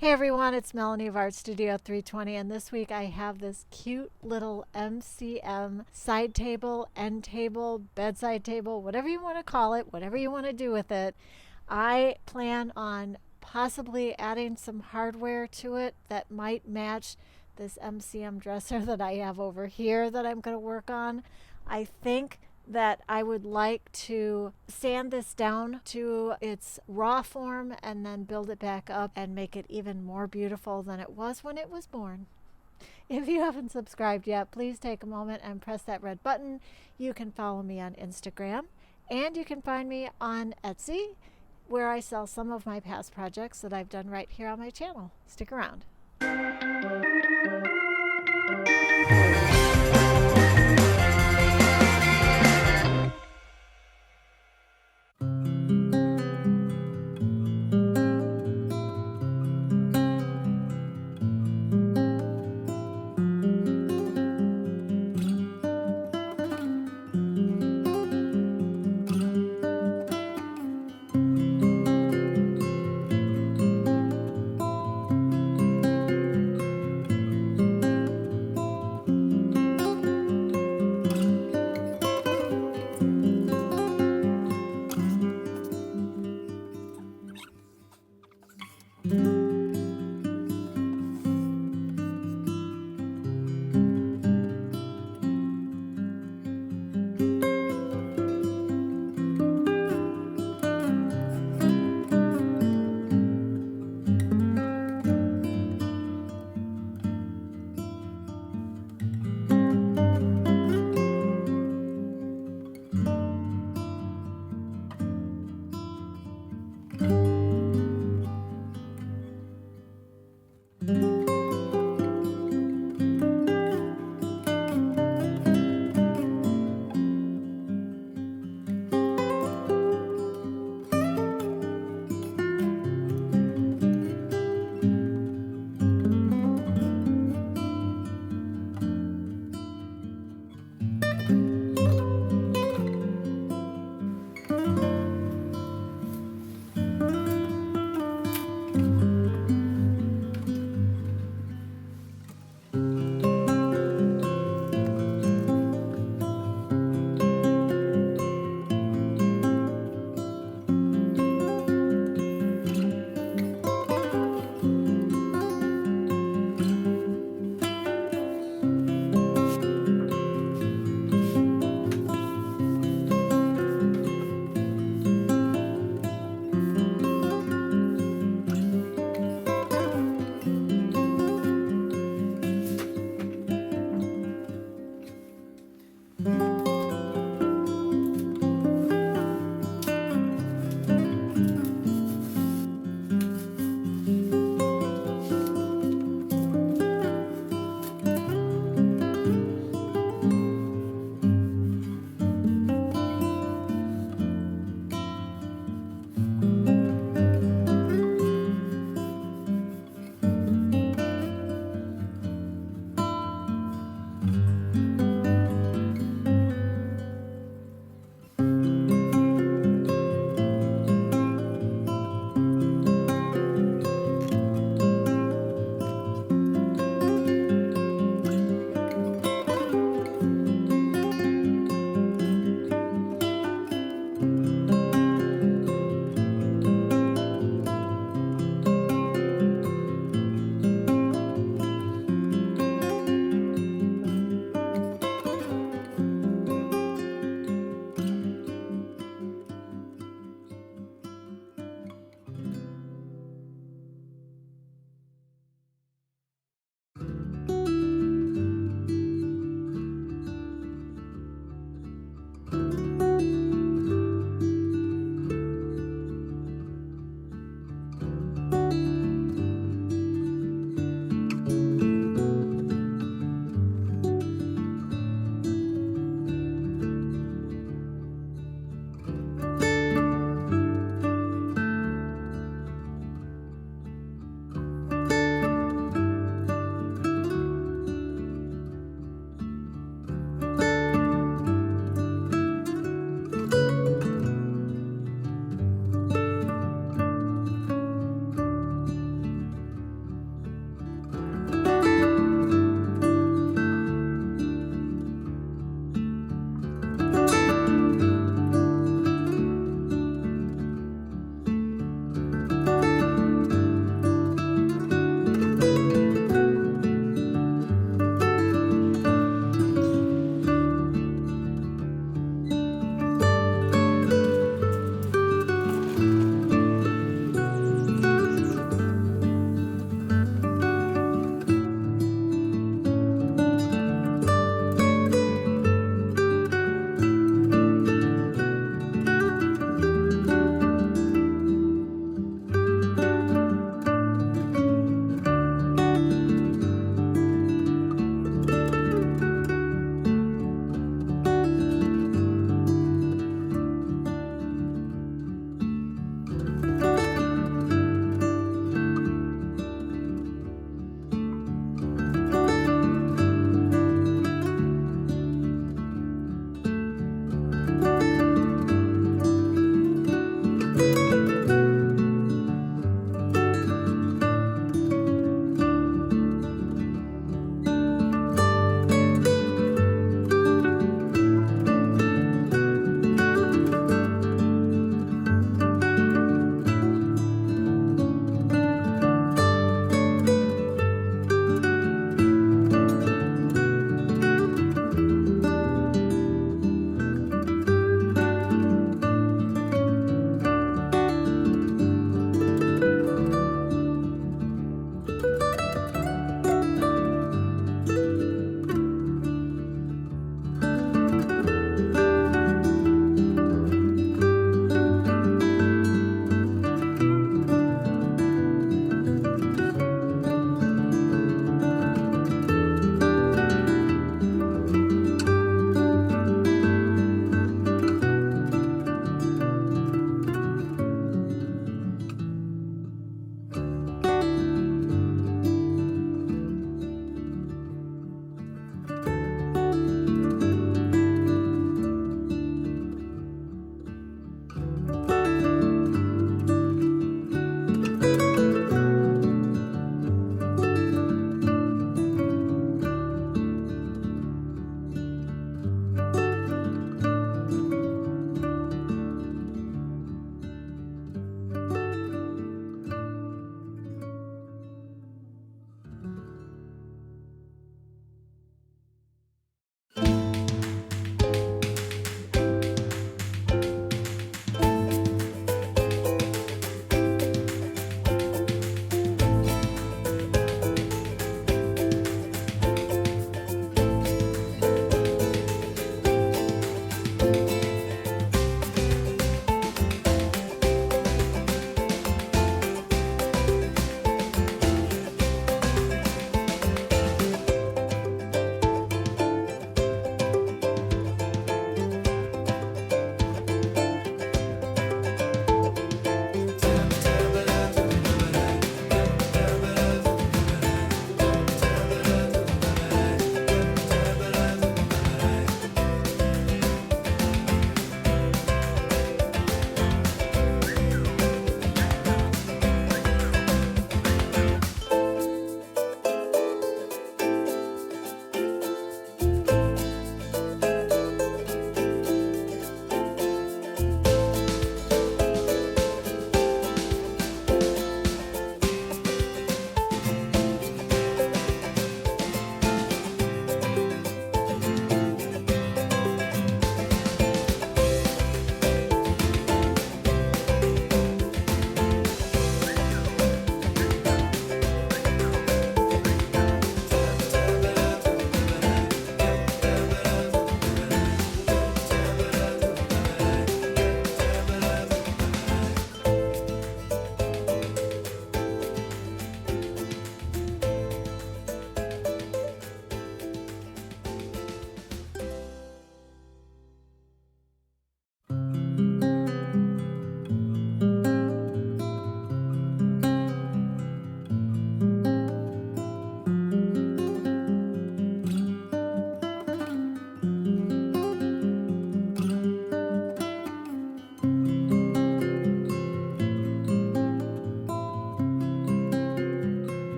Hey everyone, it's Melanie of Art Studio 320, and this week I have this cute little MCM side table, end table, bedside table, whatever you want to call it, whatever you want to do with it. I plan on possibly adding some hardware to it that might match this MCM dresser that I have over here that I'm going to work on. I think that I would like to sand this down to its raw form and then build it back up and make it even more beautiful than it was when it was born. If you haven't subscribed yet, please take a moment and press that red button. You can follow me on Instagram, and you can find me on Etsy, where I sell some of my past projects that I've done right here on my channel. Stick around.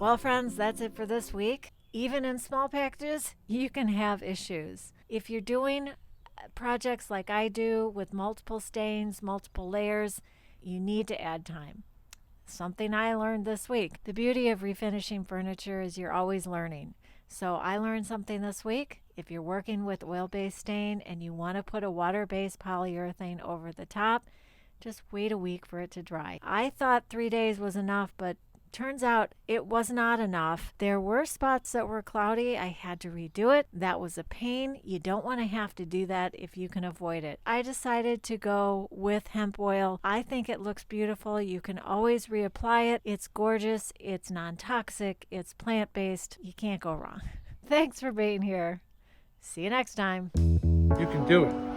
Well, friends, that's it for this week. Even in small packages, you can have issues. If you're doing projects like I do with multiple stains, multiple layers, you need to add time. Something I learned this week. The beauty of refinishing furniture is you're always learning. So I learned something this week. If you're working with oil-based stain and you want to put a water-based polyurethane over the top, just wait a week for it to dry. I thought 3 days was enough, but turns out it was not enough. There were spots that were cloudy. I had to redo it. That was a pain. You don't want to have to do that if you can avoid it. I decided to go with hemp oil. I think it looks beautiful. You can always reapply it. It's gorgeous. It's non-toxic. It's plant-based. You can't go wrong. Thanks for being here. See you next time. You can do it.